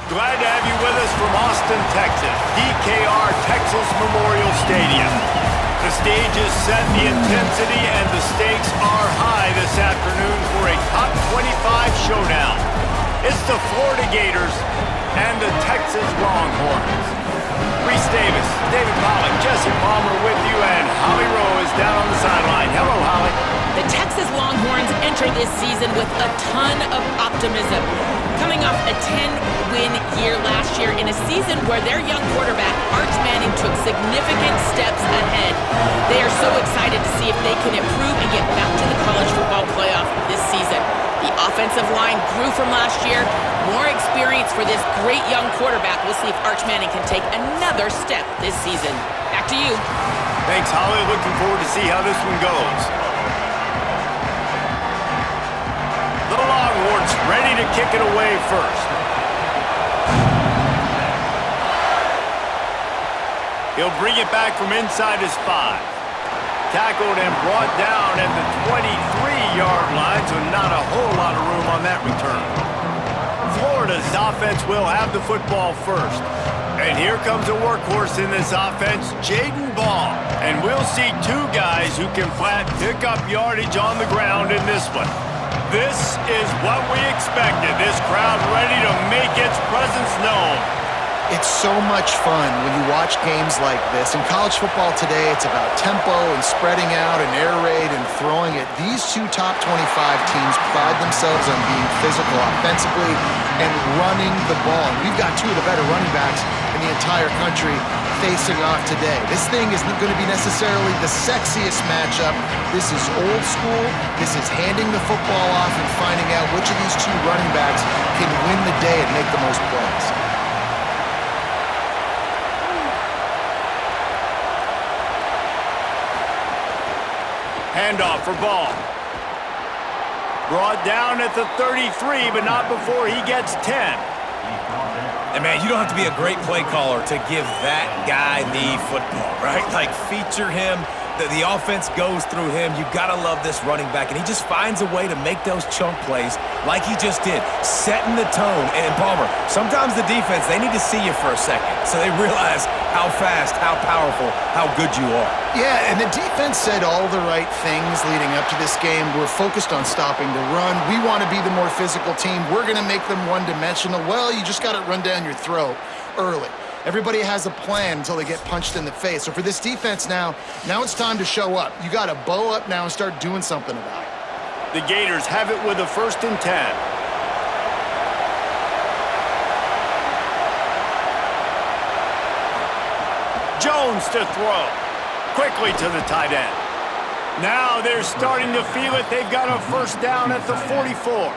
Glad to have you with us from Austin, Texas, DKR Texas Memorial Stadium. The stage is set, the intensity and the stakes are high this afternoon for a top 25 showdown. It's the Florida Gators and the Texas Longhorns. Reese Davis, David Pollack, Jesse Palmer with you, and Holly Rowe is down on the sideline. Hello, Holly. The Texas Longhorns enter this season with a ton of optimism. Coming off a 10-win year last year in a season where their young quarterback, Arch Manning, took significant steps ahead. They are so excited to see if they can improve and get back to the college football playoff this season. The offensive line grew from last year. More experience for this great young quarterback. We'll see if Arch Manning can take another step this season. Back to you. Thanks, Holly. Looking forward to see how this one goes. The Longhorns ready to kick it away first. He'll bring it back from inside his 5. Tackled and brought down at the 23-yard line, so not a whole lot of room on that return. Florida's offense will have the football first. And here comes a workhorse in this offense, Jaden Ball. And we'll see two guys who can flat pick up yardage on the ground in this one. This is what we expected. This crowd ready to make its presence known. It's so much fun when you watch games like this. In college football today, it's about tempo and spreading out and air raid and throwing it. These two top 25 teams pride themselves on being physical offensively and running the ball. And we've got two of the better running backs in the entire country facing off today. This thing isn't going to be necessarily the sexiest matchup. This is old school. This is handing the football off and finding out which of these two running backs can win the day and make the most plays. Handoff for Ball. Brought down at the 33, but not before he gets 10. And man, you don't have to be a great play caller to give that guy the football, right? Like, feature him. The offense goes through him. You got to love this running back. And he just finds a way to make those chunk plays like he just did, setting the tone. And Palmer, sometimes the defense, they need to see you for a second so they realize how fast, how powerful, how good you are. Yeah, and the defense said all the right things leading up to this game. We're focused on stopping the run. We want to be the more physical team. We're going to make them one-dimensional. Well, you just got to run down your throat early. Everybody has a plan until they get punched in the face. So for this defense now it's time to show up. You got to bow up now and start doing something about it. The Gators have it with a 1st and 10. Jones to throw. Quickly to the tight end. Now they're starting to feel it. They've got a 1st down at the 44.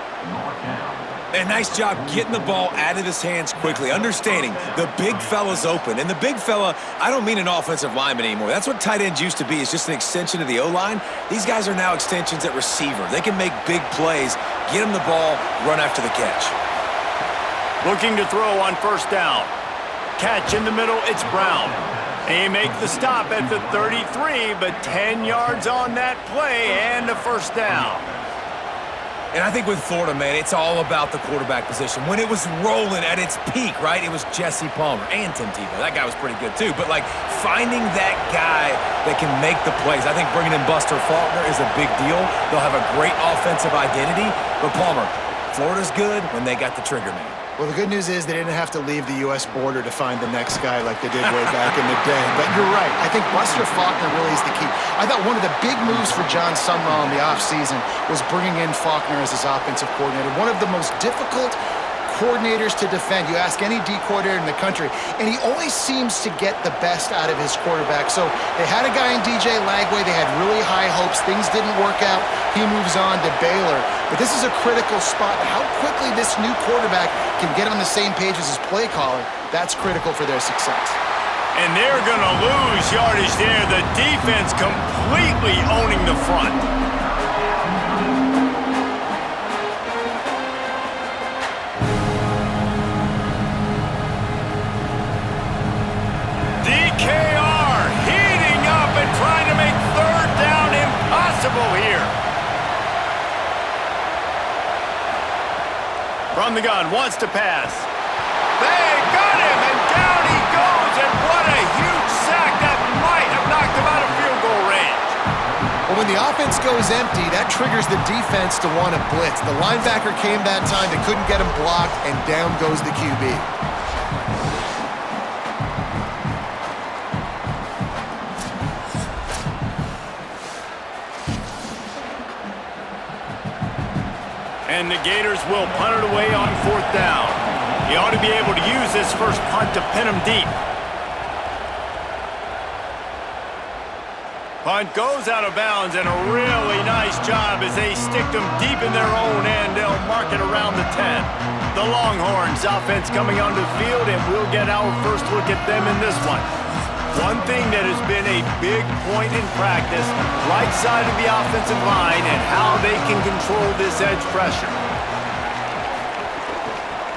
And nice job getting the ball out of his hands quickly, understanding the big fella's open. And the big fella, I don't mean an offensive lineman anymore. That's what tight ends used to be, is just an extension of the O-line. These guys are now extensions at receiver. They can make big plays, get him the ball, run after the catch. Looking to throw on 1st down. Catch in the middle, it's Brown. He makes the stop at the 33, but 10 yards on that play and a 1st down. And I think with Florida, man, it's all about the quarterback position. When it was rolling at its peak, right, it was Jesse Palmer and Tim Tebow. That guy was pretty good too. But, like, finding that guy that can make the plays, I think bringing in Buster Faulkner is a big deal. They'll have a great offensive identity. But, Palmer, Florida's good when they got the trigger man. Well, the good news is they didn't have to leave the U.S. border to find the next guy like they did way back in the day. But you're right. I think Buster Faulkner really is the key. I thought one of the big moves for John Sumrall in the offseason was bringing in Faulkner as his offensive coordinator. One of the most difficult coordinators to defend. You ask any D coordinator in the country, and he always seems to get the best out of his quarterback. So they had a guy in DJ Lagway. They had really high hopes. Things didn't work out. He moves on to Baylor. But this is a critical spot. How quickly this new quarterback can get on the same page as his play caller, that's critical for their success. And they're going to lose yardage there. The defense completely owning the front. DKR heating up and trying to make 3rd down impossible here. From the gun, wants to pass. But when the offense goes empty, that triggers the defense to want to blitz. The linebacker came that time. They couldn't get him blocked, and down goes the QB. And the Gators will punt it away on 4th down. He ought to be able to use this first punt to pin him deep. Punt goes out of bounds, and a really nice job as they stick them deep in their own end. They'll mark it around the 10. The Longhorns offense coming onto the field, and we'll get our first look at them in this one. One thing that has been a big point in practice, right side of the offensive line and how they can control this edge pressure.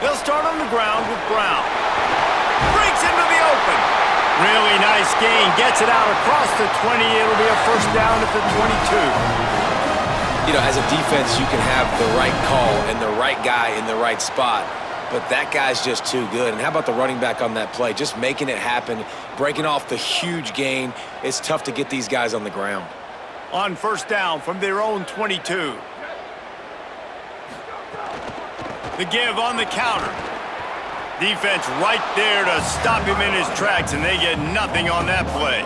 They'll start on the ground with Brown. Breaks into the open. Really nice gain. Gets it out across the 20. It'll be a first down at the 22. You know, as a defense, you can have the right call and the right guy in the right spot. But that guy's just too good. And how about the running back on that play? Just making it happen, breaking off the huge gain. It's tough to get these guys on the ground. On first down from their own 22. The give on the counter. Defense right there to stop him in his tracks, and they get nothing on that play.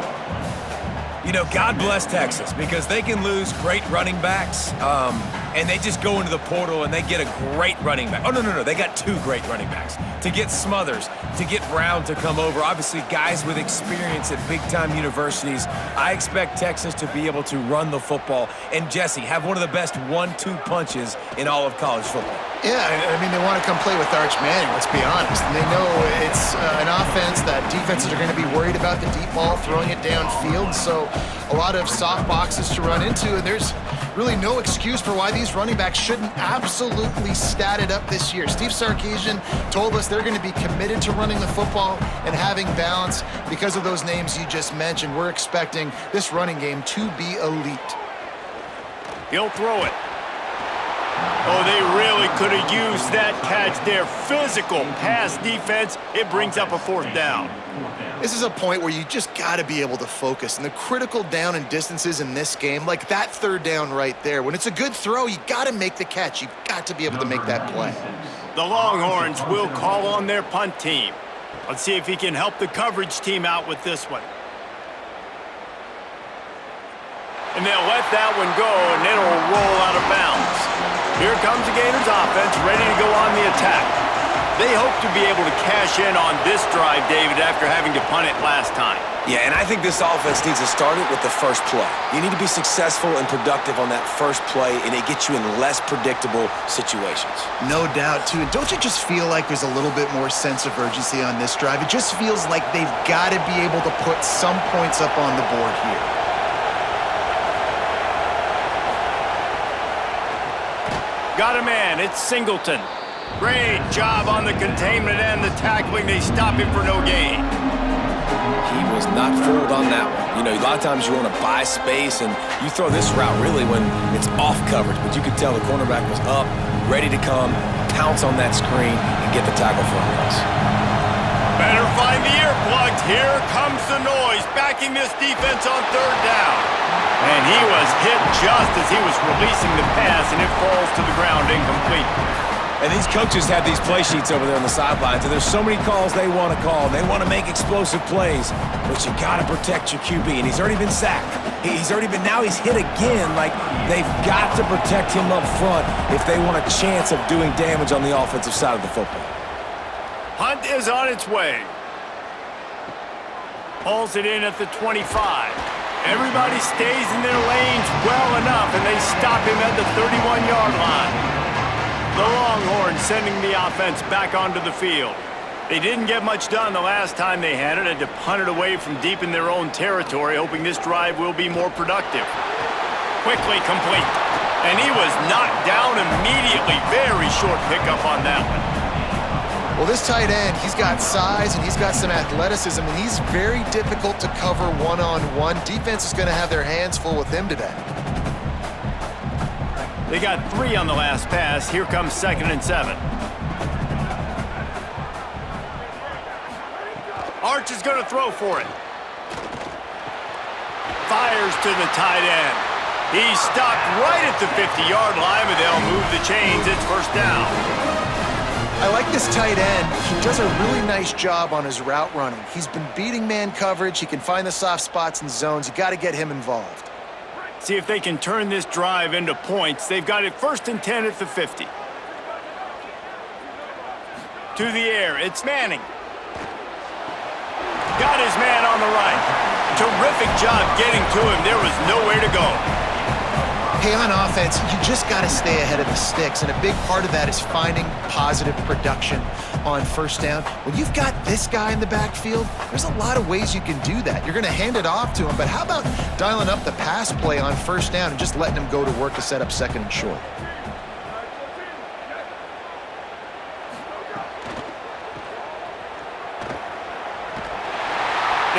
You know, God bless Texas, because they can lose great running backs, and they just go into the portal and they get a great running back. Oh, no, they got 2 great running backs. To get Smothers, to get Brown to come over, obviously guys with experience at big-time universities. I expect Texas to be able to run the football and, Jesse, have one of the best 1-2 punches in all of college football. Yeah, I mean, they want to come play with Arch Manning, let's be honest. And they know it's an offense that defenses are going to be worried about the deep ball, throwing it downfield. So a lot of soft boxes to run into, and there's really no excuse for why these running backs shouldn't absolutely stat it up this year. Steve Sarkisian told us they're going to be committed to running the football and having balance. Because of those names you just mentioned, we're expecting this running game to be elite. He'll throw it. Oh, they really could have used that catch there. Physical pass defense. It brings up a 4th down. This is a point where you just got to be able to focus. And the critical down and distances in this game, like that 3rd down right there, when it's a good throw, you got to make the catch. You've got to be able to make that play. The Longhorns will call on their punt team. Let's see if he can help the coverage team out with this one. And they'll let that one go, and it'll roll out of bounds. Here comes the Gators offense, ready to go on the attack. They hope to be able to cash in on this drive, David, after having to punt it last time. Yeah, and I think this offense needs to start it with the first play. You need to be successful and productive on that first play, and it gets you in less predictable situations. No doubt, too. And don't you just feel like there's a little bit more sense of urgency on this drive? It just feels like they've got to be able to put some points up on the board here. Got a man. It's Singleton. Great job on the containment and the tackling. They stop him for no gain. He was not fooled on that one. You know, a lot of times you want to buy space, and you throw this route really when it's off coverage. But you could tell the cornerback was up, ready to come, pounce on that screen, and get the tackle for a loss. Better find the earplugs. Here comes the noise, backing this defense on 3rd down. And he was hit just as he was releasing the pass, and it falls to the ground incomplete. And these coaches have these play sheets over there on the sidelines, and there's so many calls they want to call. They want to make explosive plays, but you got to protect your QB, and he's already been sacked. Now he's hit again. Like, they've got to protect him up front if they want a chance of doing damage on the offensive side of the football. Hunt is on its way. Hauls it in at the 25. Everybody stays in their lanes well enough, and they stop him at the 31-yard line. The Longhorns sending the offense back onto the field. They didn't get much done the last time they had it, and to punt it away from deep in their own territory, hoping this drive will be more productive. Quickly complete. And he was knocked down immediately. Very short pickup on that one. Well, this tight end, he's got size and he's got some athleticism, and he's very difficult to cover one-on-one. Defense is going to have their hands full with him today. They got 3 on the last pass. Here comes 2nd and 7. Arch is going to throw for it. Fires to the tight end. He's stopped right at the 50-yard line, but they'll move the chains. It's first down. I like this tight end. He does a really nice job on his route running. He's been beating man coverage. He can find the soft spots and zones. You got to get him involved. See if they can turn this drive into points. They've got it 1st and 10 at the 50. To the air, it's Manning. Got his man on the right. Terrific job getting to him. There was nowhere to go. Hey, on offense, you just got to stay ahead of the sticks, and a big part of that is finding positive production on first down. When you've got this guy in the backfield, there's a lot of ways you can do that. You're going to hand it off to him, but how about dialing up the pass play on first down and just letting him go to work to set up 2nd and short?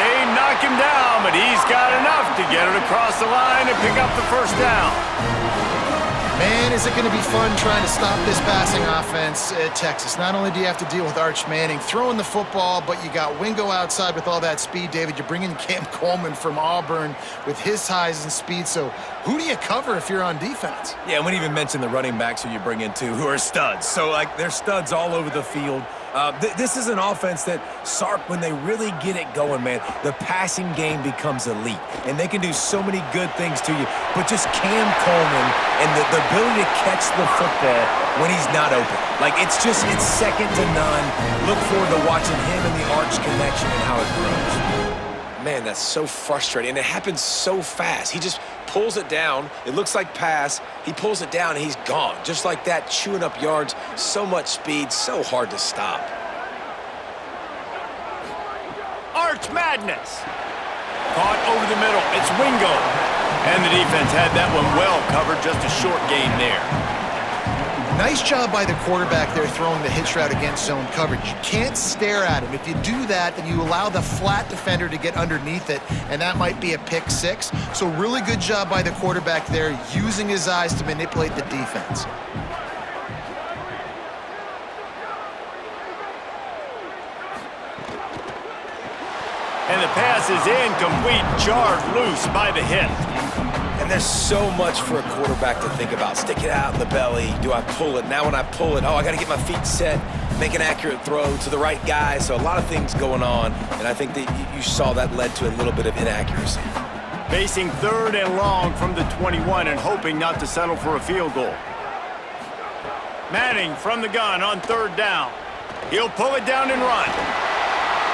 They knock him down, but he's got enough to get it across the line and pick up the first down. Man, is it going to be fun trying to stop this passing offense at Texas. Not only do you have to deal with Arch Manning throwing the football, but you got Wingo outside with all that speed, David. You bring in Cam Coleman from Auburn with his size and speed. So who do you cover if you're on defense? Yeah, we didn't even mention the running backs who you bring in, too, who are studs. So, they're studs all over the field. This is an offense that, Sark, when they really get it going, man, the passing game becomes elite. And they can do so many good things to you. But just Cam Coleman and the ability to catch the football when he's not open. It's second to none. Look forward to watching him and the Arch connection and how it grows. Man, that's so frustrating. And it happens so fast. He just pulls it down. It looks like pass. He pulls it down, and he's gone. Just like that, chewing up yards. So much speed, so hard to stop. Arch Madness. Caught over the middle. It's Wingo. And the defense had that one well covered. Just a short gain there. Nice job by the quarterback there throwing the hitch route against zone coverage. You can't stare at him. If you do that, then you allow the flat defender to get underneath it, and that might be a pick 6. So really good job by the quarterback there, using his eyes to manipulate the defense. And the pass is incomplete, jarred loose by the hit. And there's so much for a quarterback to think about. Stick it out in the belly. Do I pull it? Now when I pull it, I got to get my feet set, make an accurate throw to the right guy. So a lot of things going on, and I think that you saw that led to a little bit of inaccuracy. Facing 3rd and long from the 21 and hoping not to settle for a field goal. Manning from the gun on 3rd down. He'll pull it down and run.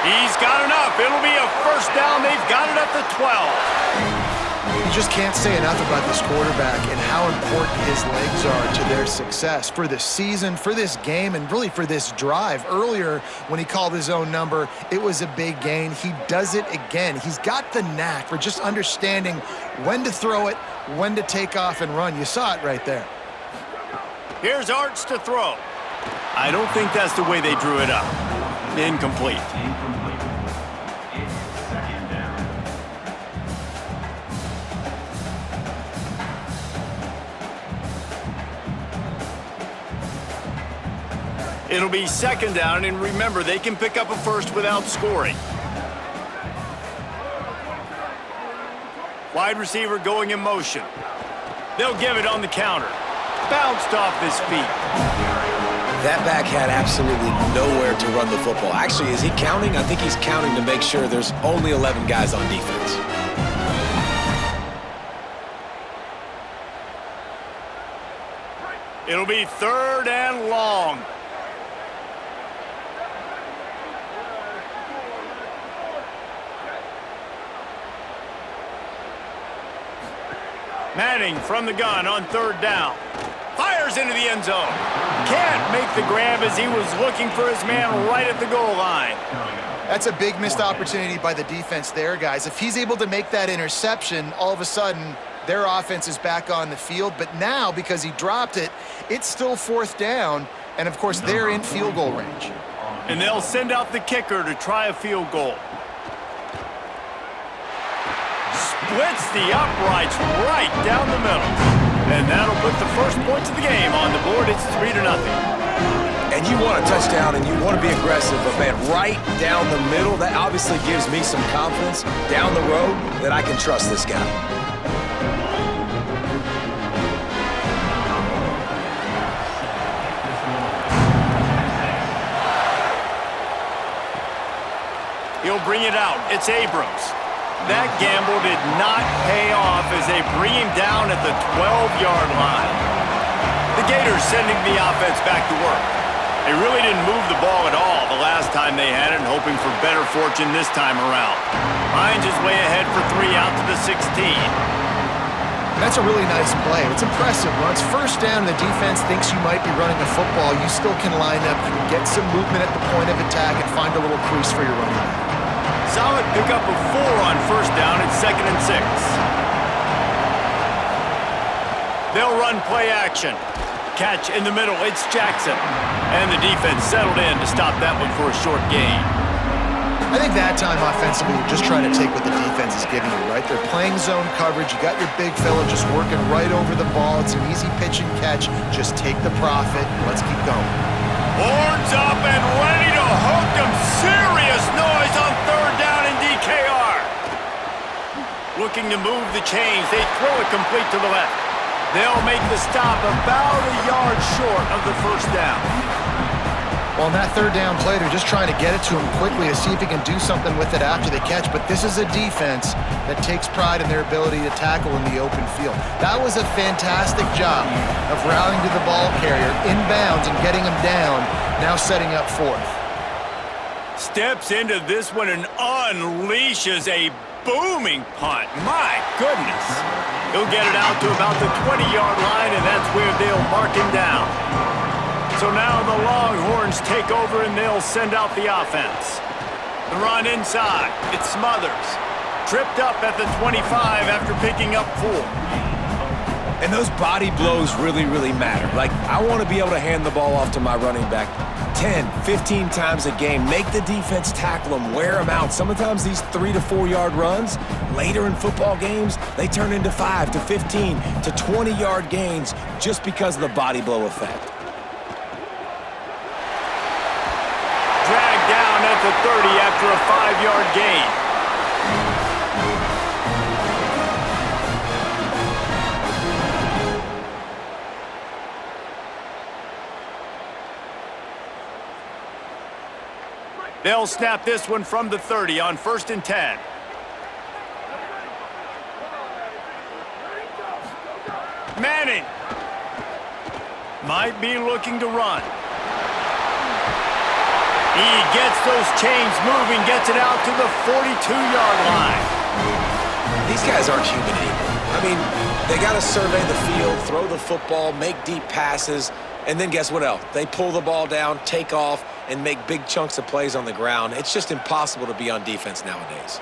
He's got enough. It'll be a first down. They've got it at the 12. You just can't say enough about this quarterback and how important his legs are to their success for the season, for this game, and really for this drive. Earlier, when he called his own number, it was a big gain. He does it again. He's got the knack for just understanding when to throw it, when to take off and run. You saw it right there. Here's Arch to throw. I don't think that's the way they drew it up. Incomplete. It'll be 2nd down, and remember, they can pick up a first without scoring. Wide receiver going in motion. They'll give it on the counter. Bounced off his feet. That back had absolutely nowhere to run the football. Actually, is he counting? I think he's counting to make sure there's only 11 guys on defense. It'll be 3rd and long. Manning from the gun on 3rd down. Fires into the end zone. Can't make the grab as he was looking for his man right at the goal line. That's a big missed opportunity by the defense there, guys. If he's able to make that interception, all of a sudden, their offense is back on the field. But now, because he dropped it, it's still 4th down. And, of course, they're in field goal range. And they'll send out the kicker to try a field goal. Splits the uprights right down the middle. And that'll put the first points of the game on the board. It's 3-0. And you want a touchdown and you want to be aggressive, but man, right down the middle, that obviously gives me some confidence down the road that I can trust this guy. He'll bring it out. It's Abrams. That gamble did not pay off as they bring him down at the 12-yard line. The Gators sending the offense back to work. They really didn't move the ball at all the last time they had it, and hoping for better fortune this time around. Finds his way ahead for 3 out to the 16. That's a really nice play. It's impressive. When it's first down and the defense thinks you might be running a football, you still can line up, you can get some movement at the point of attack, and find a little crease for your running back. Solid pickup of 4 on first down and 2nd and 6. They'll run play action. Catch in the middle, it's Jackson. And the defense settled in to stop that one for a short gain. I think that time offensively, you're just trying to take what the defense is giving you, right? They're playing zone coverage. You got your big fella just working right over the ball. It's an easy pitch and catch. Just take the profit. Let's keep going. Horns up and ready to hook them. Serious noise on 3rd down in DKR. Looking to move the chains. They throw it complete to the left. They'll make the stop about a yard short of the first down. Well, on that 3rd down play, they're just trying to get it to him quickly to see if he can do something with it after the catch. But this is a defense that takes pride in their ability to tackle in the open field. That was a fantastic job of rallying to the ball carrier, inbounds, and getting him down, now setting up 4th. Steps into this one and unleashes a booming punt. My goodness. He'll get it out to about the 20-yard line, and that's where they'll mark him down. So now the Longhorns take over, and they'll send out the offense. The run inside. It's Smothers. Tripped up at the 25 after picking up 4. And those body blows really, really matter. Like, I want to be able to hand the ball off to my running back 10, 15 times a game. Make the defense tackle them, wear them out. Sometimes these 3 to 4 yard runs, later in football games, they turn into 5 to 15 to 20-yard gains just because of the body blow effect. Dragged down at the 30 after a 5-yard gain. They'll snap this one from the 30 on 1st and 10. Manning might be looking to run. He gets those chains moving, gets it out to the 42-yard line. These guys aren't human anymore. I mean, they got to survey the field, throw the football, make deep passes, and then guess what else? They pull the ball down, take off, and make big chunks of plays on the ground. It's just impossible to be on defense nowadays.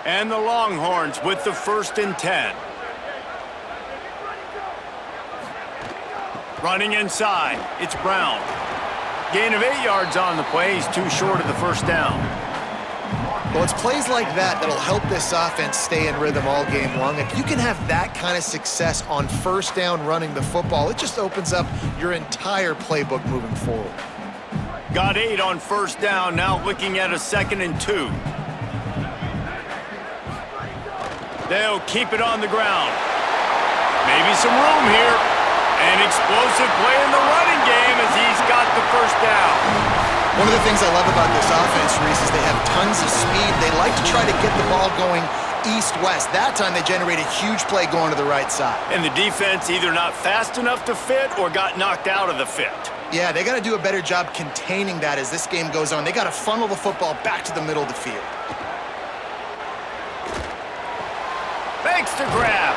And the Longhorns with the 1st and 10. Running inside, it's Brown. Gain of 8 yards on the play. He's too short of the first down. Well, it's plays like that that'll help this offense stay in rhythm all game long. If you can have that kind of success on 1st down running the football, it just opens up your entire playbook moving forward. Got 8 on 1st down, now looking at a 2nd and 2. They'll keep it on the ground. Maybe some room here. An explosive play in the running game as he's got the first down. One of the things I love about this offense, Reese, is they have tons of speed. They like to try to get the ball going east-west. That time they generated a huge play going to the right side. And the defense either not fast enough to fit or got knocked out of the fit. Yeah, they got to do a better job containing that as this game goes on. They got to funnel the football back to the middle of the field. Thanks to grab.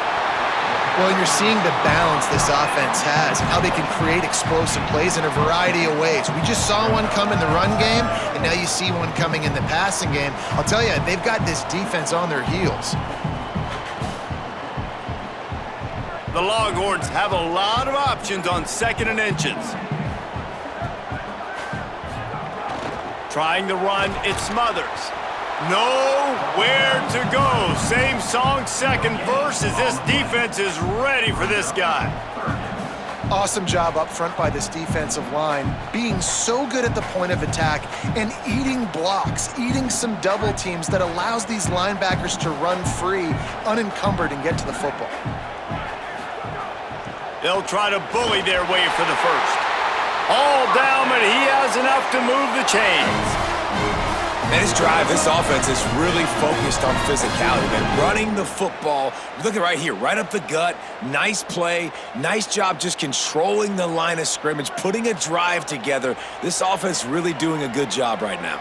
Well, you're seeing the balance this offense has, how they can create explosive plays in a variety of ways. We just saw one come in the run game, and now you see one coming in the passing game. I'll tell you, they've got this defense on their heels. The Longhorns have a lot of options on 2nd and inches. Trying to run, it's Smothers. Nowhere to go. Same song, 2nd verse, as this defense is ready for this guy. Awesome job up front by this defensive line, being so good at the point of attack and eating blocks, eating some double teams that allows these linebackers to run free, unencumbered, and get to the football. They'll try to bully their way for the first. All down, but he has enough to move the chains. Man, this drive, this offense is really focused on physicality, man. Running the football. Look at right here, right up the gut. Nice play. Nice job just controlling the line of scrimmage, putting a drive together. This offense really doing a good job right now.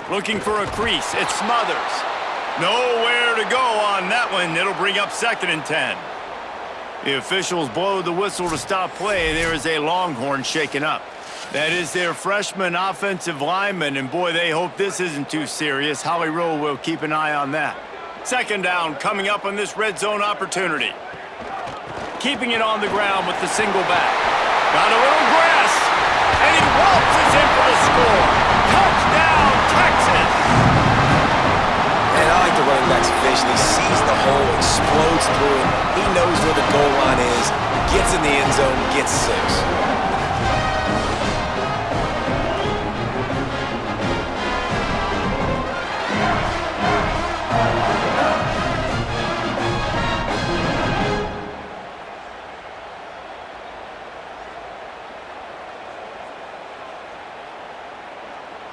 Looking for a crease. It's Smothers. Nowhere to go on that one. It'll bring up 2nd and 10. The officials blow the whistle to stop play. There is a Longhorn shaken up. That is their freshman offensive lineman, and boy, they hope this isn't too serious. Howie Rowe will keep an eye on that. 2nd down coming up on this red zone opportunity. Keeping it on the ground with the single back. Got a little grass, and he waltzes in for the score. Touchdown, Texas! And I like the running back's vision. He sees the hole, explodes through it. He knows where the goal line is, gets in the end zone, gets 6.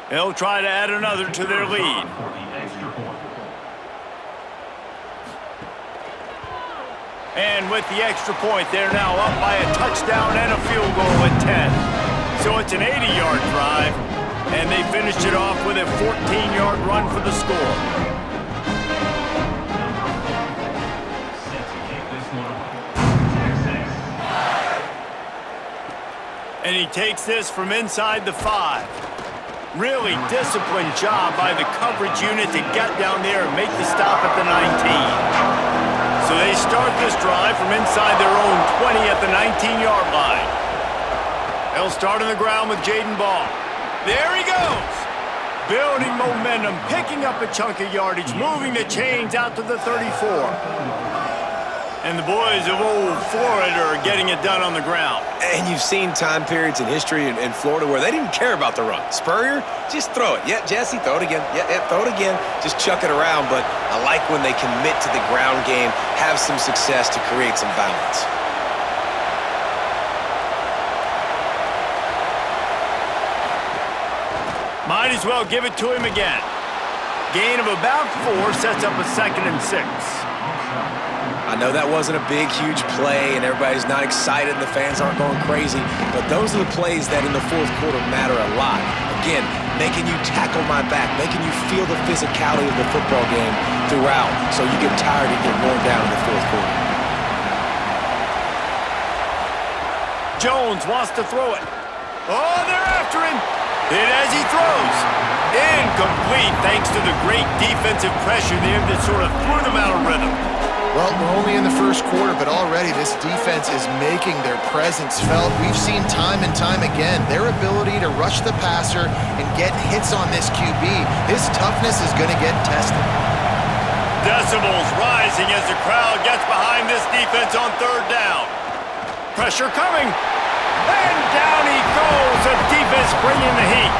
They'll try to add another to their lead. And with the extra point, they're now up by a touchdown and a field goal at 10. So it's an 80-yard drive, and they finished it off with a 14-yard run for the score. And he takes this from inside the 5. Really disciplined job by the coverage unit to get down there and make the stop at the 19. So they start this drive from inside their own 20 at the 19-yard line. They'll start on the ground with Jaden Ball. There he goes! Building momentum, picking up a chunk of yardage, moving the chains out to the 34. And the boys of old Florida are getting it done on the ground. And you've seen time periods in history in Florida where they didn't care about the run. Spurrier, just throw it. Yeah, Jesse, throw it again. Yeah, throw it again. Just chuck it around. But I like when they commit to the ground game, have some success to create some balance. Might as well give it to him again. Gain of about 4 sets up a 2nd and 6. I know that wasn't a big, huge play, and everybody's not excited, and the fans aren't going crazy, but those are the plays that in the 4th quarter matter a lot. Again, making you tackle my back, making you feel the physicality of the football game throughout, so you get tired and get worn down in the 4th quarter. Jones wants to throw it. Oh, they're after him. Hit as he throws. Incomplete thanks to the great defensive pressure there that sort of threw them out of rhythm. Well, we're only in the 1st quarter, but already this defense is making their presence felt. We've seen time and time again their ability to rush the passer and get hits on this QB. His toughness is going to get tested. Decibels rising as the crowd gets behind this defense on 3rd down. Pressure coming. And down he goes. The defense bringing the heat.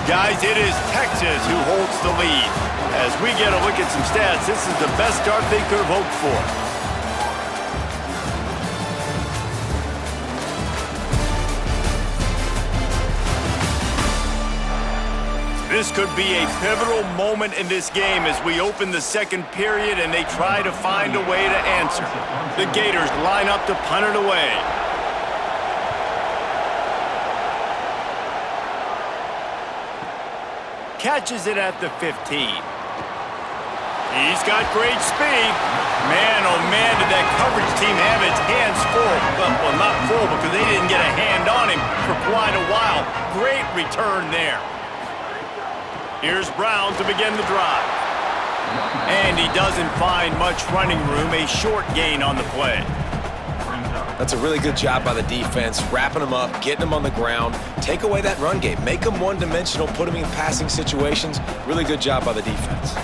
Guys, it is Texas who holds the lead. As we get a look at some stats, this is the best start they could have hoped for. This could be a pivotal moment in this game as we open the 2nd period and they try to find a way to answer. The Gators line up to punt it away. Catches it at the 15. He's got great speed. Man, oh man, did that coverage team have its hands full. Well, not full because they didn't get a hand on him for quite a while. Great return there. Here's Brown to begin the drive. And he doesn't find much running room, a short gain on the play. That's a really good job by the defense, wrapping them up, getting them on the ground, take away that run game, make them one-dimensional, put them in passing situations. Really good job by the defense.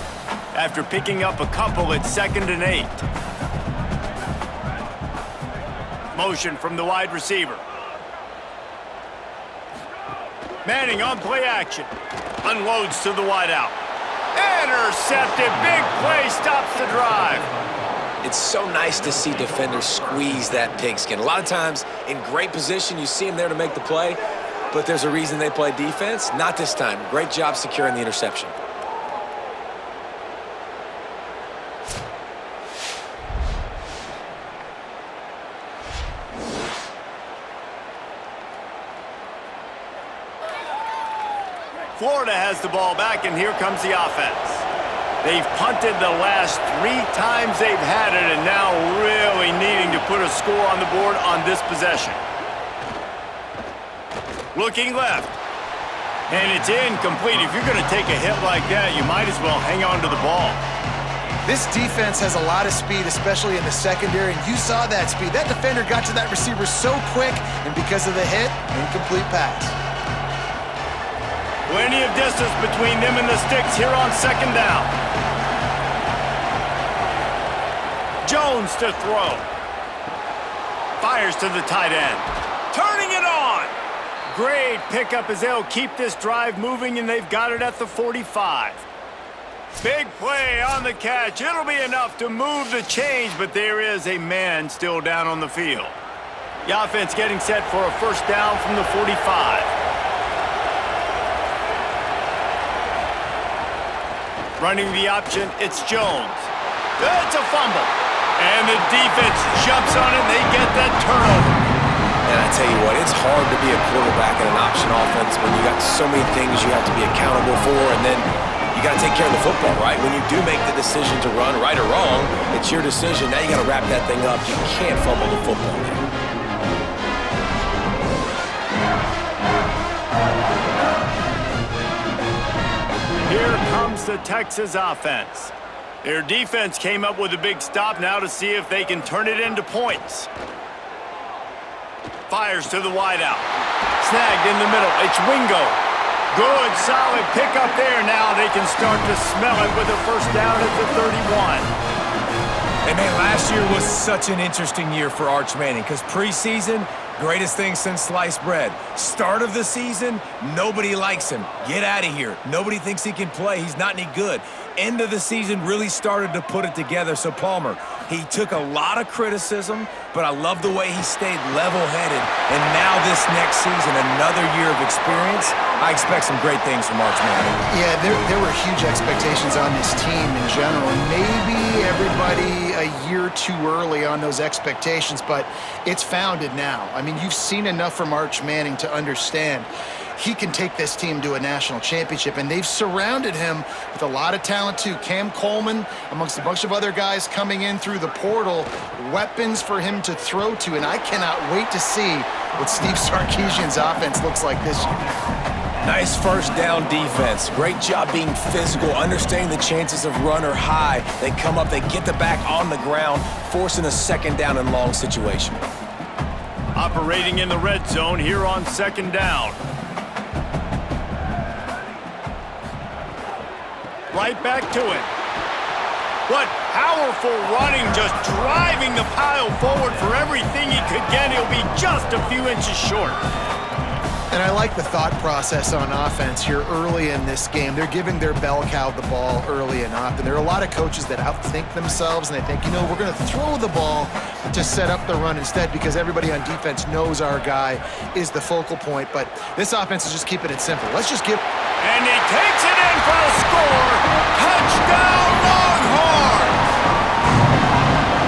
After picking up a couple, it's 2nd and 8. Motion from the wide receiver. Manning on play action. Unloads to the wide out. Intercepted. Big play stops the drive. It's so nice to see defenders squeeze that pigskin. A lot of times in great position, you see them there to make the play, but there's a reason they play defense. Not this time. Great job securing the interception. Florida has the ball back, and here comes the offense. They've punted the last 3 times they've had it, and now really needing to put a score on the board on this possession. Looking left. And it's incomplete. If you're going to take a hit like that, you might as well hang on to the ball. This defense has a lot of speed, especially in the secondary, and you saw that speed. That defender got to that receiver so quick, and because of the hit, incomplete pass. Plenty of distance between them and the sticks here on second down. Jones to throw. Fires to the tight end. Turning it on. Great pickup as they'll keep this drive moving, and they've got it at the 45. Big play on the catch. It'll be enough to move the chains, but there is a man still down on the field. The offense getting set for a first down from the 45. Running the option, it's Jones. It's a fumble. And the defense jumps on it, and they get that turnover. And I tell you what, it's hard to be a quarterback in an option offense when you got so many things you have to be accountable for, and then you got to take care of the football, right? When you do make the decision to run, right or wrong, it's your decision. Now you got to wrap that thing up. You can't fumble the football there. Here comes the Texas offense. Their defense came up with a big stop now to see if they can turn it into points. Fires to the wideout. Snagged in the middle. It's Wingo. Good, solid pickup there. Now they can start to smell it with a first down at the 31. Hey, man, last year was such an interesting year for Arch Manning because preseason, greatest thing since sliced bread. Start of the season, nobody likes him. Get out of here. Nobody thinks he can play. He's not any good. End of the season really started to put it together. So Palmer, he took a lot of criticism, but I love the way he stayed level-headed. And now this next season, another year of experience, I expect some great things from Arch Manning. Yeah, there were huge expectations on this team in general, and maybe everybody a year too early on those expectations, but it's founded now. I mean, you've seen enough from Arch Manning to understand he can take this team to a national championship, and they've surrounded him with a lot of talent too. Cam Coleman, amongst a bunch of other guys coming in through the portal, weapons for him to throw to, and I cannot wait to see what Steve Sarkisian's offense looks like this year. Nice first down defense. Great job being physical, understanding the chances of run are high. They come up, they get the back on the ground, forcing a second down and long situation. Operating in the red zone here on second down. Right back to it. What powerful running, just driving the pile forward for everything he could get. He'll be just a few inches short. And I like the thought process on offense here early in this game. They're giving their bell cow the ball early and often. There are a lot of coaches that outthink themselves, and they think, you know, we're going to throw the ball to set up the run instead because everybody on defense knows our guy is the focal point. But this offense is just keeping it simple. Let's just give... And he takes it in for a score. Touchdown, Longhorns!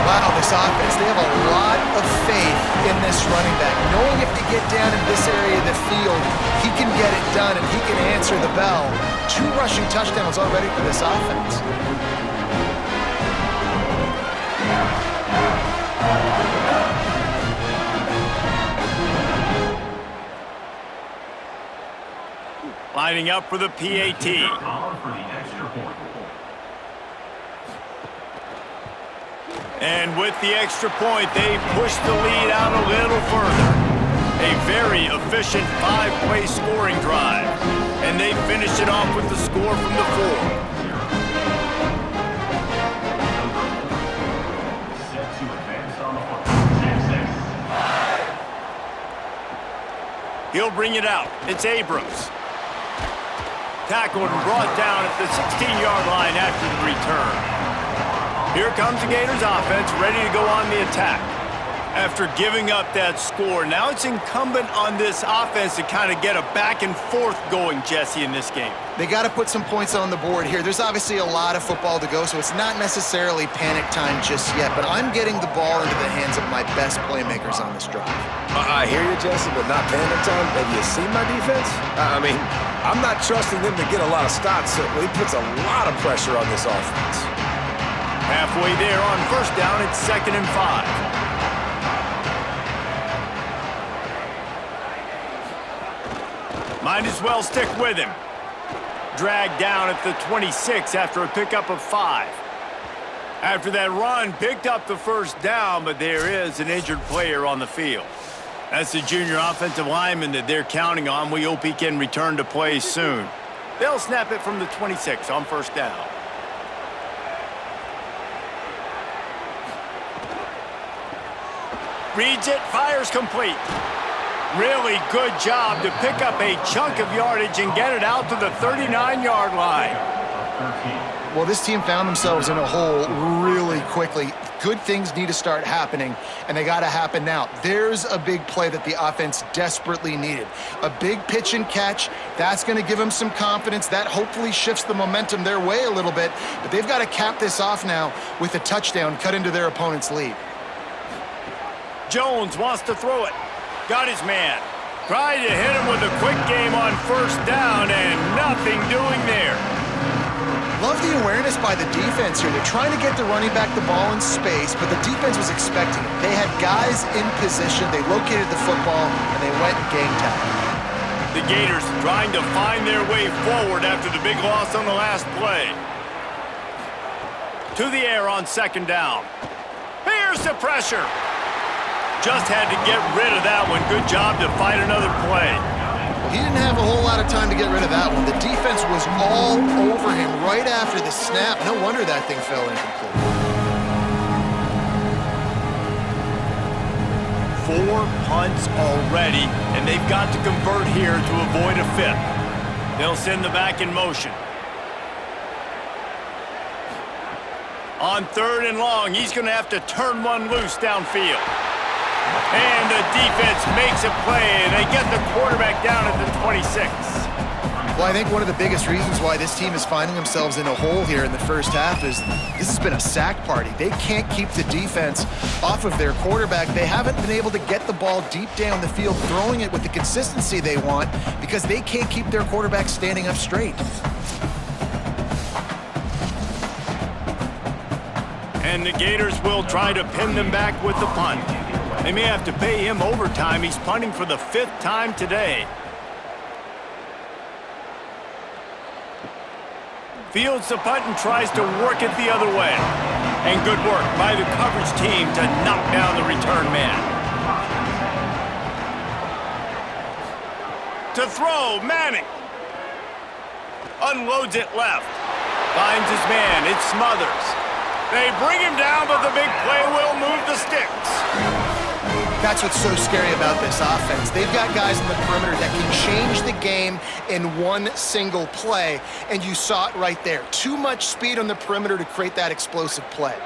Wow, this offense, they have a lot of faith in this running back. Knowing if they get down in this area of the field, he can get it done and he can answer the bell. 2 rushing touchdowns already for this offense. Lining up for the PAT. And with the extra point, they push the lead out a little further. A very efficient 5-play scoring drive. And they finish it off with the score from the 4. He'll bring it out. It's Abrams. Tackled and brought down at the 16-yard line after the return. Here comes the Gators offense, ready to go on the attack. After giving up that score, now it's incumbent on this offense to kind of get a back and forth going, Jesse, in this game. They got to put some points on the board here. There's obviously a lot of football to go, so it's not necessarily panic time just yet, but I'm getting the ball into the hands of my best playmakers on this drive. I hear you, Jesse, but not panic time. Have you seen my defense? I mean, I'm not trusting them to get a lot of stops, so he puts a lot of pressure on this offense. Halfway there on first down, it's 2nd and 5. Might as well stick with him. Dragged down at the 26 after a pickup of 5. After that run, picked up the first down, but there is an injured player on the field. That's the junior offensive lineman that they're counting on. We hope he can return to play soon. They'll snap it from the 26 on first down. Reads it, fires complete. Really good job to pick up a chunk of yardage and get it out to the 39-yard line. Well, this team found themselves in a hole really quickly. Good things need to start happening, and they got to happen now. There's a big play that the offense desperately needed. A big pitch and catch. That's going to give them some confidence. That hopefully shifts the momentum their way a little bit, but they've got to cap this off now with a touchdown cut into their opponent's lead. Jones wants to throw it. Got his man. Tried to hit him with a quick game on first down, and nothing doing there. Love the awareness by the defense here. They're trying to get the running back the ball in space, but the defense was expecting it. They had guys in position. They located the football, and they went and game tackled. The Gators trying to find their way forward after the big loss on the last play. To the air on 2nd down. Here's the pressure. Just had to get rid of that one. Good job to fight another play. Well, he didn't have a whole lot of time to get rid of that one. The defense was all over him right after the snap. No wonder that thing fell incomplete. 4 punts already, and they've got to convert here to avoid a 5th. They'll send the back in motion. On 3rd and long, he's going to have to turn one loose downfield. And the defense makes a play, and they get the quarterback down at the 26. Well, I think one of the biggest reasons why this team is finding themselves in a hole here in the first half is this has been a sack party. They can't keep the defense off of their quarterback. They haven't been able to get the ball deep down the field, throwing it with the consistency they want because they can't keep their quarterback standing up straight. And the Gators will try to pin them back with the punt. They may have to pay him overtime. He's punting for the 5th time today. Fields the punt and tries to work it the other way. And good work by the coverage team to knock down the return man. To throw, Manning. Unloads it left. Finds his man. It's Smothers. They bring him down, but the big play will move the sticks. That's what's so scary about this offense. They've got guys in the perimeter that can change the game in one single play, and you saw it right there. Too much speed on the perimeter to create that explosive play.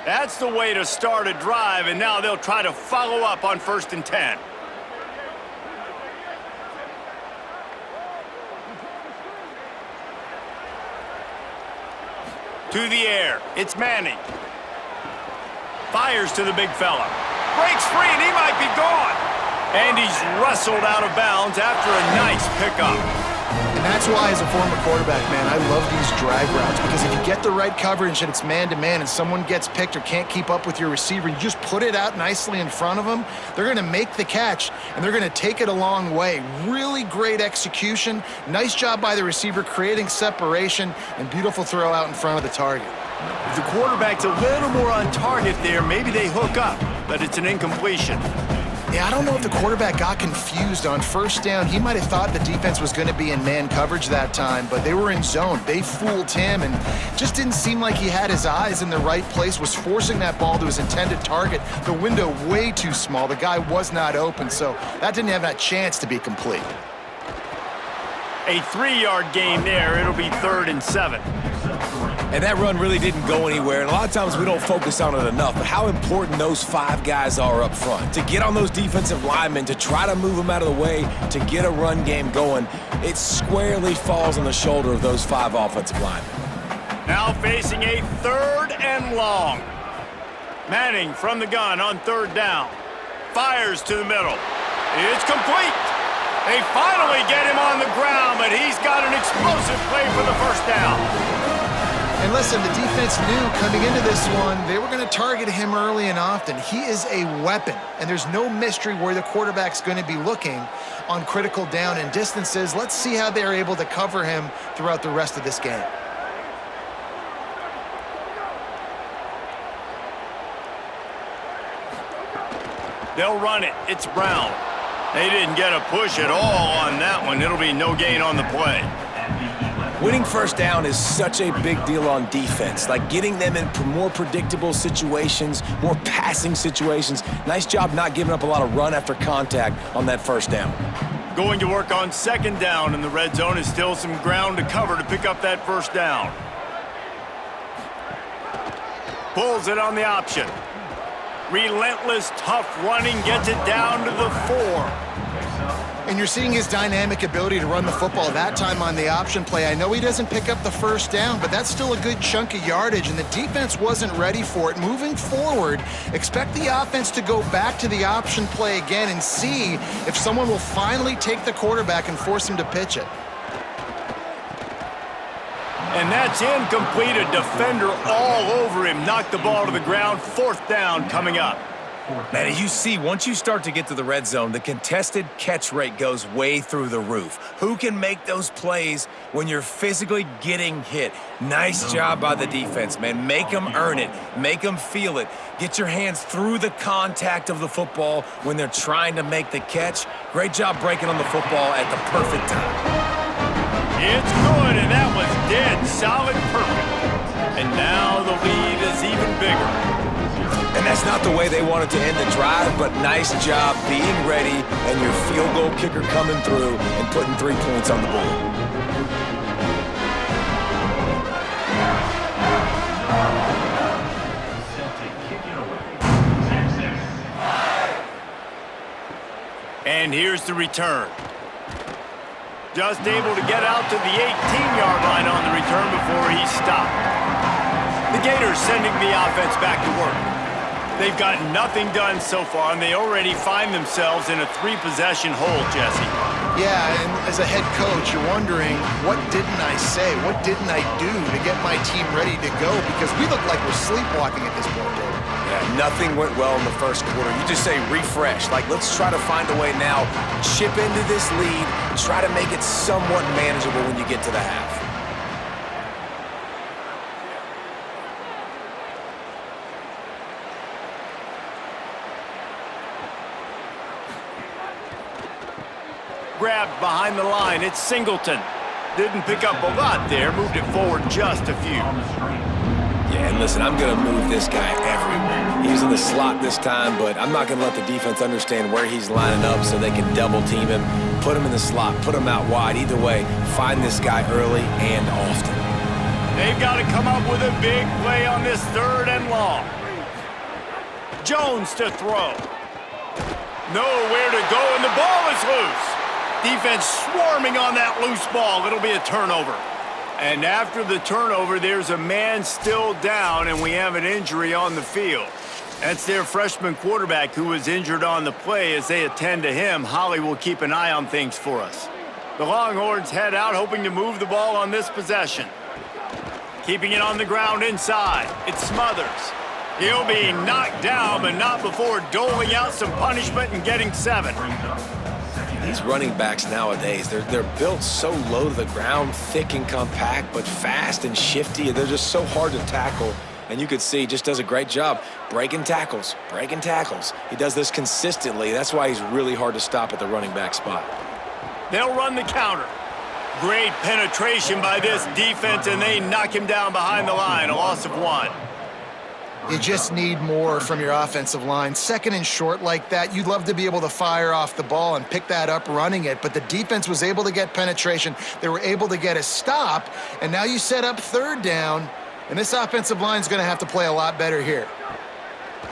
That's the way to start a drive, and now they'll try to follow up on 1st and 10. To the air, it's Manning. Fires to the big fella. Breaks free, and he might be gone. And he's wrestled out of bounds after a nice pickup. And that's why, as a former quarterback, man, I love these drag routes because if you get the right coverage and it's man-to-man and someone gets picked or can't keep up with your receiver, you just put it out nicely in front of them, they're going to make the catch, and they're going to take it a long way. Really great execution. Nice job by the receiver creating separation and beautiful throw out in front of the target. If the quarterback's a little more on target there, maybe they hook up, but it's an incompletion. Yeah, I don't know if the quarterback got confused on first down. He might have thought the defense was going to be in man coverage that time, but they were in zone. They fooled him and just didn't seem like he had his eyes in the right place, was forcing that ball to his intended target. The window way too small. The guy was not open, so that didn't have that chance to be complete. A 3-yard gain there. It'll be 3rd and 7. And that run really didn't go anywhere, and a lot of times we don't focus on it enough, but how important those 5 guys are up front. To get on those defensive linemen, to try to move them out of the way, to get a run game going, it squarely falls on the shoulder of those 5 offensive linemen. Now facing a 3rd and long. Manning from the gun on 3rd down. Fires to the middle. It's complete. They finally get him on the ground, but he's got an explosive play for the first down. And listen, the defense knew coming into this one, they were going to target him early and often. He is a weapon, and there's no mystery where the quarterback's going to be looking on critical down and distances. Let's see how they're able to cover him throughout the rest of this game. They'll run it. It's Brown. They didn't get a push at all on that one. It'll be no gain on the play. Winning first down is such a big deal on defense, like getting them in more predictable situations, more passing situations. Nice job not giving up a lot of run after contact on that first down. Going to work on 2nd down in the red zone is still some ground to cover to pick up that first down. Pulls it on the option. Relentless, tough running, gets it down to the 4. And you're seeing his dynamic ability to run the football that time on the option play. I know he doesn't pick up the first down, but that's still a good chunk of yardage, and the defense wasn't ready for it. Moving forward, expect the offense to go back to the option play again and see if someone will finally take the quarterback and force him to pitch it. And that's incomplete. A defender all over him. Knocked the ball to the ground. 4th down coming up. Man, you see, once you start to get to the red zone, the contested catch rate goes way through the roof. Who can make those plays when you're physically getting hit? Nice job by the defense, man. Make them earn it. Make them feel it. Get your hands through the contact of the football when they're trying to make the catch. Great job breaking on the football at the perfect time. It's good, and that was dead solid perfect. And now the lead is even bigger. And that's not the way they wanted to end the drive, but nice job being ready and your field goal kicker coming through and putting 3 points on the board. And here's the return. Just able to get out to the 18-yard line on the return before he stopped. The Gators sending the offense back to work. They've got nothing done so far, and they already find themselves in a 3-possession hole, Jesse. Yeah, and as a head coach, you're wondering, what didn't I say? What didn't I do to get my team ready to go? Because we look like we're sleepwalking at this point, David. Yeah, nothing went well in the first quarter. You just say refresh. Like, let's try to find a way now, chip into this lead, try to make it somewhat manageable when you get to the half. Grabbed behind the line. It's Singleton. Didn't pick up a lot there. Moved it forward just a few. Yeah, and listen, I'm going to move this guy everywhere. He's in the slot this time, but I'm not going to let the defense understand where he's lining up so they can double team him, put him in the slot, put him out wide. Either way, find this guy early and often. They've got to come up with a big play on this 3rd and long. Jones to throw. Nowhere to go, and the ball is loose. Defense swarming on that loose ball. It'll be a turnover. And after the turnover, there's a man still down, and we have an injury on the field. That's their freshman quarterback who was injured on the play. As they attend to him, Holly will keep an eye on things for us. The Longhorns head out, hoping to move the ball on this possession. Keeping it on the ground inside. It's Smothers. He'll be knocked down, but not before doling out some punishment and getting 7. These running backs nowadays, they're built so low to the ground, thick and compact, but fast and shifty. They're just so hard to tackle. And you could see he just does a great job breaking tackles, He does this consistently. That's why he's really hard to stop at the running back spot. They'll run the counter. Great penetration by this defense, and they knock him down behind the line. A loss of 1. You just need more from your offensive line. Second and short like that, you'd love to be able to fire off the ball and pick that up running it, but the defense was able to get penetration. They were able to get a stop, and now you set up third down, and this offensive line is going to have to play a lot better here.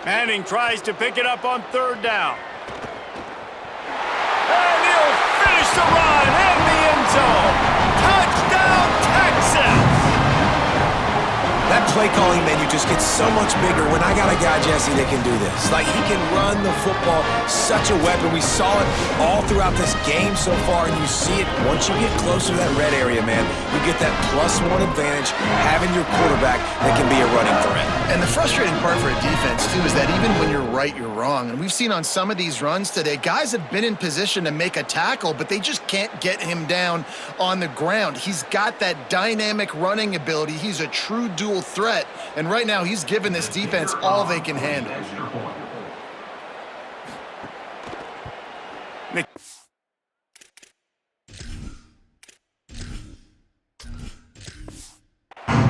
Manning tries to pick it up on third down. And he'll finish the run in the end zone. Touchdown, Texas! That play calling menu just gets so much bigger when I got a guy, Jesse, that can do this. Like, he can run the football, such a weapon. We saw it all throughout this game so far, and you see it once you get closer to that red area, man. You get that +1 advantage having your quarterback that can be a running threat. And the frustrating part for a defense, too, is that even when you're right, you're wrong. And we've seen on some of these runs today, guys have been in position to make a tackle, but they just can't get him down on the ground. He's got that dynamic running ability. He's a true dual threat, and right now he's given this defense all they can handle.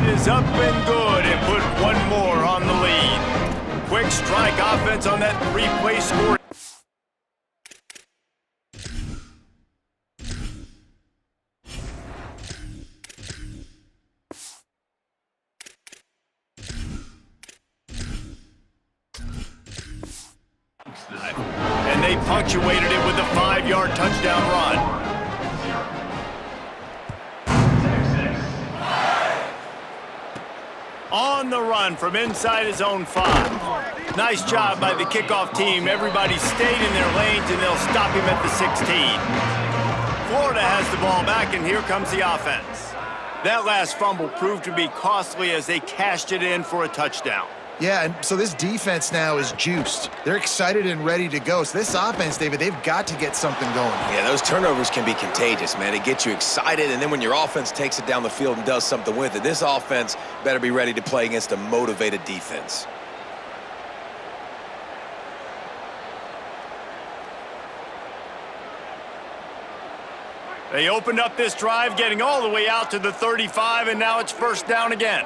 Is up and good and put 1 more on the lead. Quick strike offense on that 3-play score. And they punctuated it with a 5-yard touchdown run. On the run from inside his own 5. Nice job by the kickoff team. Everybody stayed in their lanes, and they'll stop him at the 16. Florida has the ball back, and here comes the offense. That last fumble proved to be costly as they cashed it in for a touchdown. Yeah, and so this defense now is juiced. They're excited and ready to go. So this offense, David, they've got to get something going. Yeah, those turnovers can be contagious, man. It gets you excited, and then when your offense takes it down the field and does something with it, this offense better be ready to play against a motivated defense. They opened up this drive, getting all the way out to the 35, and now it's first down again.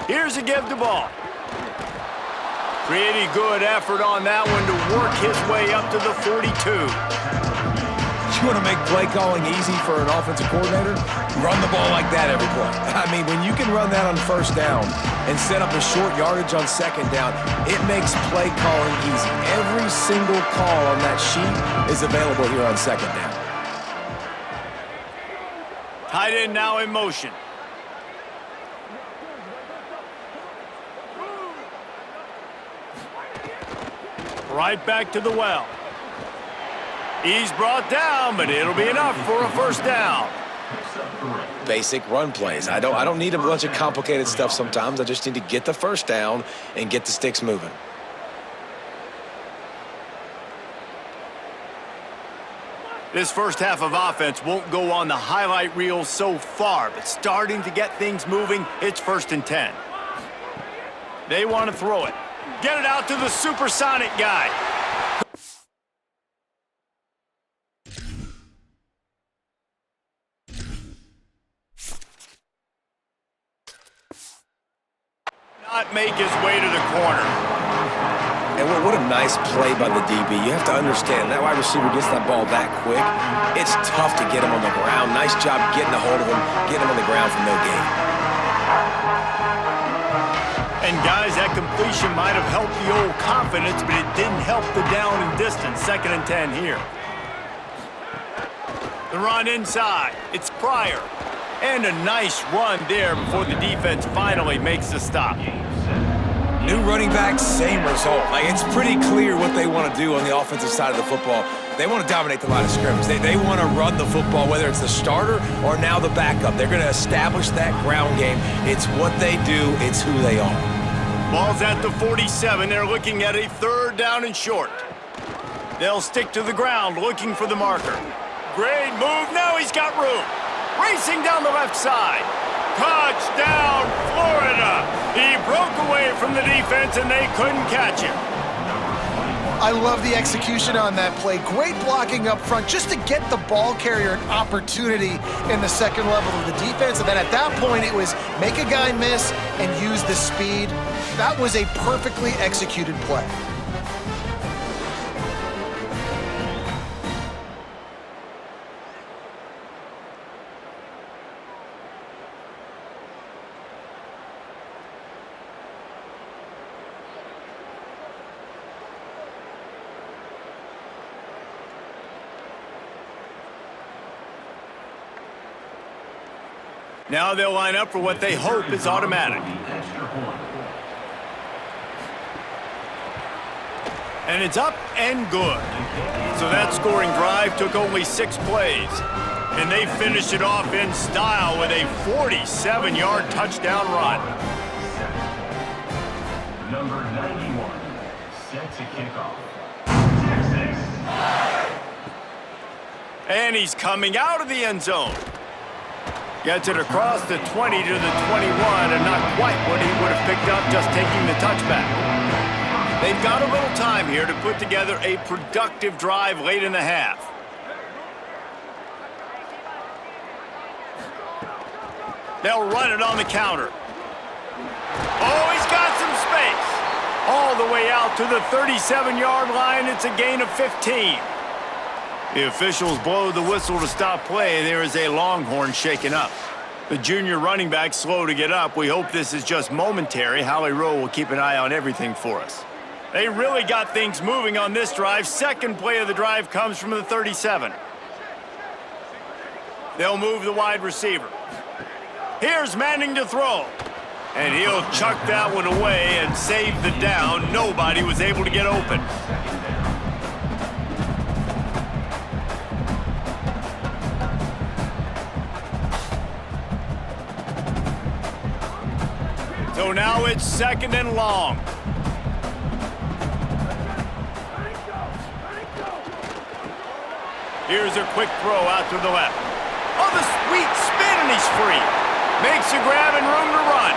Here's a give the ball. Pretty good effort on that one to work his way up to the 42. You want to make play calling easy for an offensive coordinator? Run the ball like that every play. I mean, when you can run that on first down and set up a short yardage on second down, it makes play calling easy. Every single call on that sheet is available here on second down. Tight end now in motion. Right back to the well. He's brought down, but it'll be enough for a first down. Basic run plays. I don't need a bunch of complicated stuff sometimes. I just need to get the first down and get the sticks moving. This first half of offense won't go on the highlight reel so far, but starting to get things moving, it's 1st and 10. They want to throw it. Get it out to the supersonic guy. Not make his way to the corner. And what a nice play by the DB. You have to understand, that wide receiver gets that ball that quick. It's tough to get him on the ground. Nice job getting a hold of him, getting him on the ground for no gain. And guys, that completion might have helped the old confidence, but it didn't help the down and distance. 2nd and 10 here. The run inside. It's Pryor. And a nice run there before the defense finally makes the stop. New running back, same result. Like, it's pretty clear what they want to do on the offensive side of the football. They want to dominate the line of scrimmage. They want to run the football, whether it's the starter or now the backup. They're going to establish that ground game. It's what they do. It's who they are. Ball's at the 47. They're looking at a 3rd down and short. They'll stick to the ground looking for the marker. Great move. Now he's got room. Racing down the left side. Touchdown, Florida! He broke away from the defense and they couldn't catch him. I love the execution on that play. Great blocking up front just to get the ball carrier an opportunity in the second level of the defense. And then at that point, it was make a guy miss and use the speed. That was a perfectly executed play. Now they'll line up for what they hope is automatic. And it's up and good. So that scoring drive took only 6 plays. And they finished it off in style with a 47-yard touchdown run. Number 91, set to kick off. And he's coming out of the end zone. Gets it across the 20 to the 21, and not quite what he would have picked up just taking the touchback. They've got a little time here to put together a productive drive late in the half. They'll run it on the counter. Oh, he's got some space. All the way out to the 37-yard line. It's a gain of 15. The officials blow the whistle to stop play. There is a Longhorn shaken up. The junior running back slow to get up. We hope this is just momentary. Howie Rowe will keep an eye on everything for us. They really got things moving on this drive. Second play of the drive comes from the 37. They'll move the wide receiver. Here's Manning to throw. And he'll chuck that one away and save the down. Nobody was able to get open. So now it's second and long. Here's a quick throw out to the left. Oh, the sweet spin, and he's free. Makes a grab and room to run.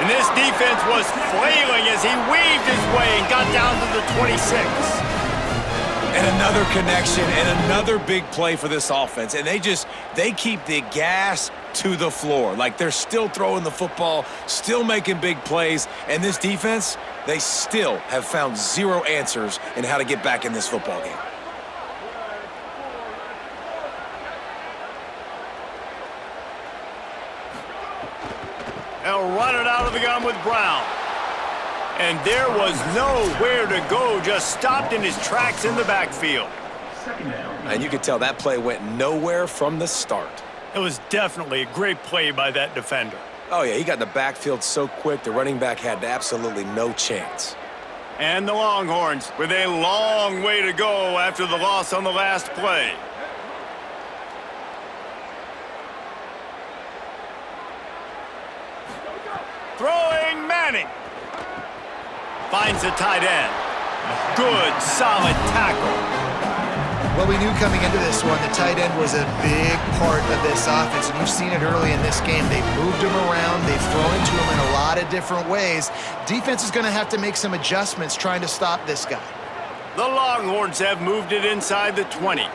And this defense was flailing as he weaved his way and got down to the 26. And another connection and another big play for this offense. And they keep the gas to the floor. Like they're still throwing the football, still making big plays. And this defense, they still have found zero answers in how to get back in this football game. They'll run it out of the gun with Brown. And there was nowhere to go, just stopped in his tracks in the backfield. And you could tell that play went nowhere from the start. It was definitely a great play by that defender. Oh, yeah, he got in the backfield so quick, the running back had absolutely no chance. And the Longhorns with a long way to go after the loss on the last play. Throwing Manning. Finds the tight end. Good, solid tackle. Well, we knew coming into this one, the tight end was a big part of this offense, and you've seen it early in this game. They've moved him around. They've thrown it to him in a lot of different ways. Defense is going to have to make some adjustments trying to stop this guy. The Longhorns have moved it inside the 20.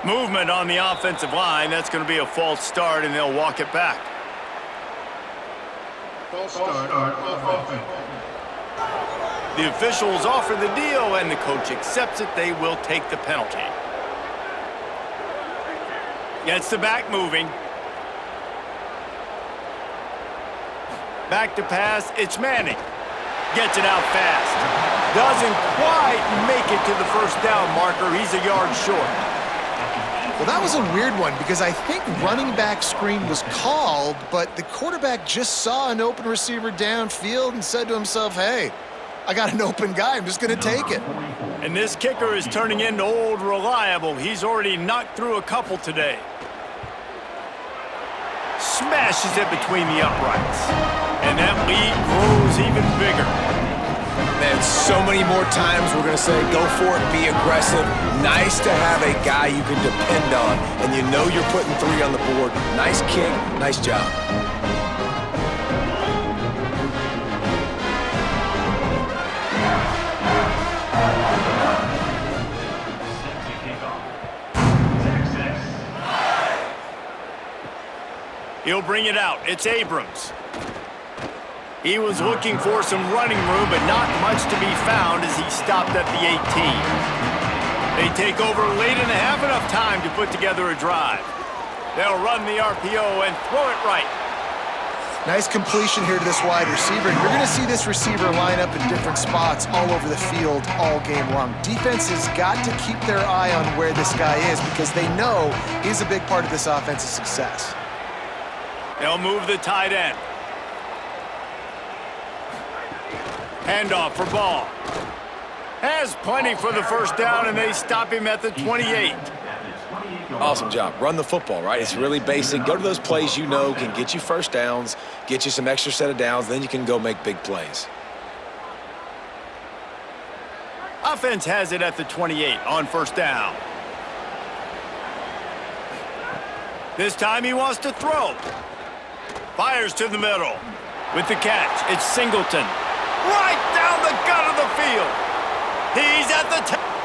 Movement on the offensive line. That's going to be a false start, and they'll walk it back. False start off offense. The officials offer the deal, and the coach accepts it. They will take the penalty. Gets the back moving. Back to pass. It's Manning. Gets it out fast. Doesn't quite make it to the first down marker. He's a yard short. Well, that was a weird one because I think running back screen was called, but the quarterback just saw an open receiver downfield and said to himself, hey, I got an open guy. I'm just going to take it. And this kicker is turning into old reliable. He's already knocked through a couple today. Smashes it between the uprights. And that lead grows even bigger. Man, so so many more times we're going to say, go for it, be aggressive. Nice to have a guy you can depend on, and you know you're putting 3 on the board. Nice kick, nice job. He'll bring it out. It's Abrams. He was looking for some running room, but not much to be found as he stopped at the 18. They take over late in the half, enough time to put together a drive. They'll run the RPO and throw it right. Nice completion here to this wide receiver. And you're going to see this receiver line up in different spots all over the field all game long. Defense has got to keep their eye on where this guy is because they know he's a big part of this offense's success. They'll move the tight end. Handoff for Ball. Has plenty for the first down, and they stop him at the 28. Awesome job. Run the football, right? It's really basic. Go to those plays you know can get you first downs, get you some extra set of downs, then you can go make big plays. Offense has it at the 28 on first down. This time he wants to throw. Fires to the middle. With the catch, it's Singleton. Right down the gut of the field. He's at the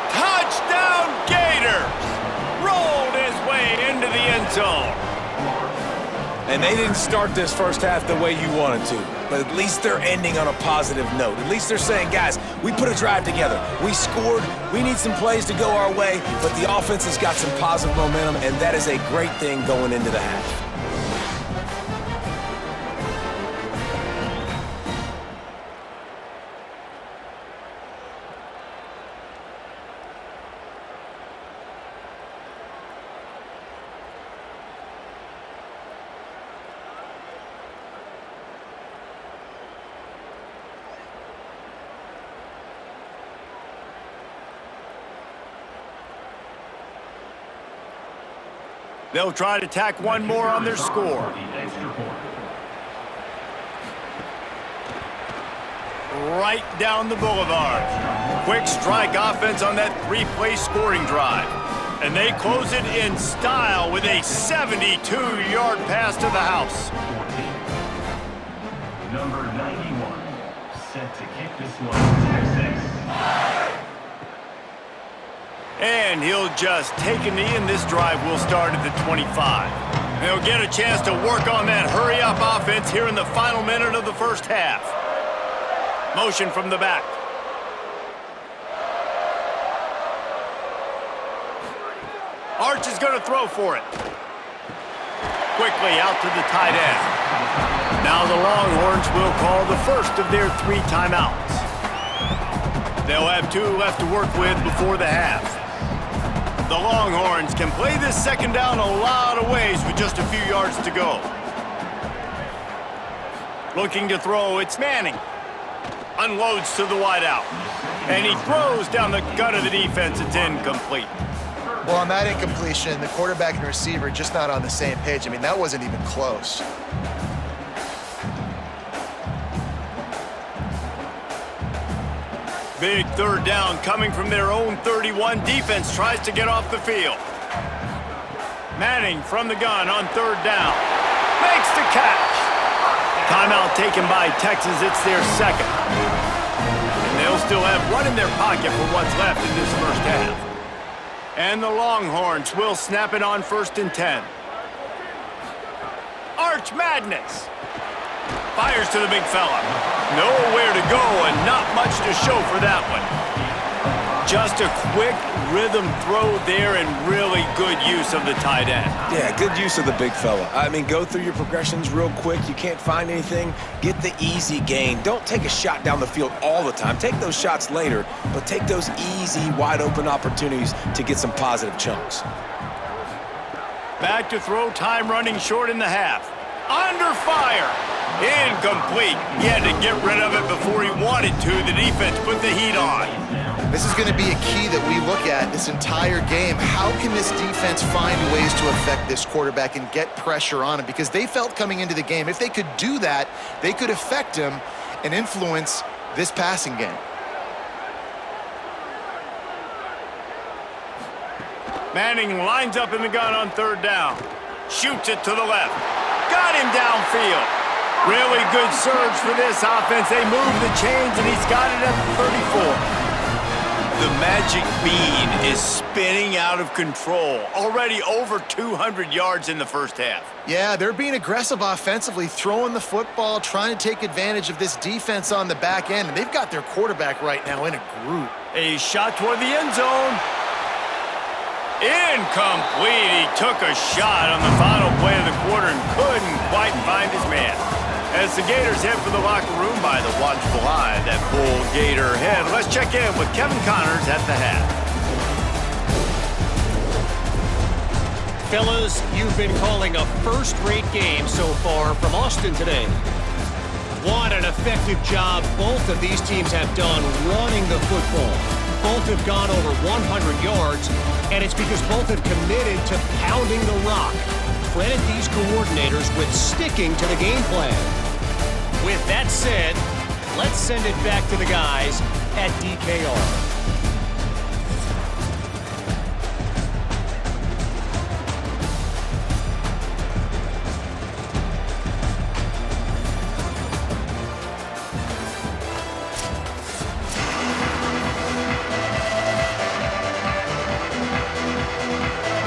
touchdown Gators. Rolled his way into the end zone. And they didn't start this first half the way you wanted to, but at least they're ending on a positive note. At least they're saying, guys, we put a drive together. We scored. We need some plays to go our way, but the offense has got some positive momentum, and that is a great thing going into the half. They'll try to tack one more on their score. Right down the boulevard. Quick strike offense on that 3-play scoring drive. And they close it in style with a 72-yard pass to the house. Number 91, set to kick this one, Texas. And he'll just take a knee, and this drive will start at the 25. They'll get a chance to work on that hurry-up offense here in the final minute of the first half. Motion from the back. Arch is going to throw for it. Quickly out to the tight end. Now the Longhorns will call the first of their 3 timeouts. They'll have 2 left to work with before the half. The Longhorns can play this second down a lot of ways with just a few yards to go. Looking to throw, it's Manning. Unloads to the wideout. And he throws down the gut of the defense. It's incomplete. Well, on that incompletion, the quarterback and receiver just not on the same page. I mean, that wasn't even close. Big third down coming from their own 31. Defense tries to get off the field. Manning from the gun on third down. Makes the catch. Timeout taken by Texas. It's their second. And they'll still have one in their pocket for what's left in this first half. And the Longhorns will snap it on 1st and 10. Arch Madness. Fires to the big fella. Nowhere to go and not much to show for that one. Just a quick rhythm throw there and really good use of the tight end. Yeah, good use of the big fella. I mean, go through your progressions real quick. You can't find anything, get the easy gain. Don't take a shot down the field all the time. Take those shots later, but take those easy, wide-open opportunities to get some positive chunks. Back to throw, time running short in the half. Under fire. Incomplete. He had to get rid of it before he wanted to. The defense put the heat on. This is going to be a key that we look at this entire game. How can this defense find ways to affect this quarterback and get pressure on him? Because they felt coming into the game, if they could do that, they could affect him and influence this passing game. Manning lines up in the gun on third down. Shoots it to the left. Got him downfield. Really good surge for this offense. They move the chains, and he's got it at the 34. The magic bean is spinning out of control. Already over 200 yards in the first half. Yeah, they're being aggressive offensively, throwing the football, trying to take advantage of this defense on the back end. And they've got their quarterback right now in a group. A shot toward the end zone. Incomplete. He took a shot on the final play of the quarter and couldn't quite find his man. As the Gators head for the locker room by the watchful eye, that Bull Gator head. Let's check in with Kevin Connors at the half. Fellas, you've been calling a first-rate game so far from Austin today. What an effective job both of these teams have done running the football. Both have gone over 100 yards, and it's because both have committed to pounding the rock. Credit these coordinators with sticking to the game plan. With that said, let's send it back to the guys at DKR.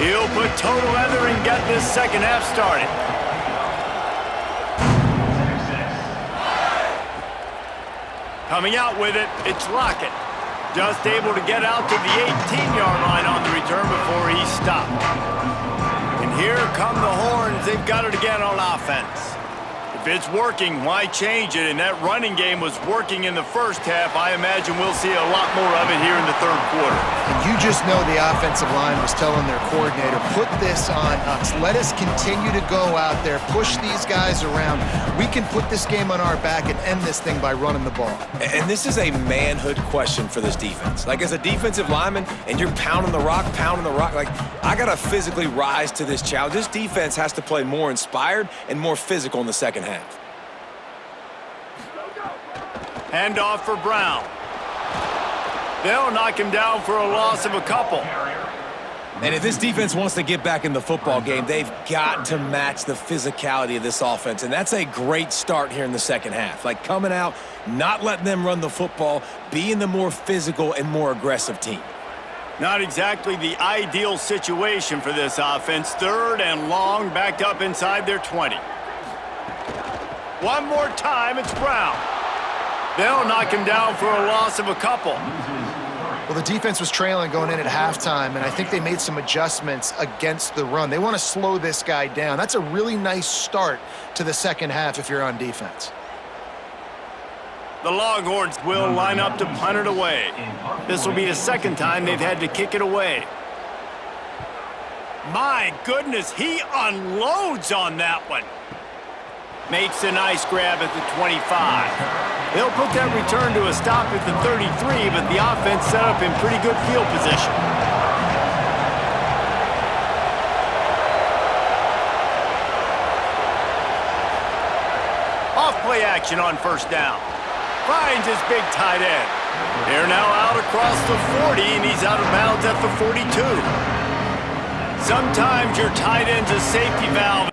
He'll put total leather and get this second half started. Coming out with it, it's Lockett. Just able to get out to the 18-yard line on the return before he stopped. And here come the horns. They've got it again on offense. If it's working, why change it? And that running game was working in the first half. I imagine we'll see a lot more of it here in the third quarter. And you just know the offensive line was telling their coordinator, put this on us. Let us continue to go out there, push these guys around. We can put this game on our back and end this thing by running the ball. And this is a manhood question for this defense. Like, as a defensive lineman, and you're pounding the rock, like, I got to physically rise to this challenge. This defense has to play more inspired and more physical in the second half. Handoff for Brown. They'll knock him down for a loss of a couple. And if this defense wants to get back in the football game, they've got to match the physicality of this offense. And that's a great start here in the second half. Like, coming out, not letting them run the football, being the more physical and more aggressive team. Not exactly the ideal situation for this offense. Third and long, backed up inside their 20. One more time, it's Brown. They'll knock him down for a loss of a couple. Well, the defense was trailing going in at halftime, and I think they made some adjustments against the run. They want to slow this guy down. That's a really nice start to the second half if you're on defense. The Longhorns will line up to punt it away. This will be the second time they've had to kick it away. My goodness, he unloads on that one. Makes a nice grab at the 25. They'll put that return to a stop at the 33, but the offense set up in pretty good field position. Off play action on first down. Finds his big tight end. They're now out across the 40, and he's out of bounds at the 42. Sometimes your tight end's a safety valve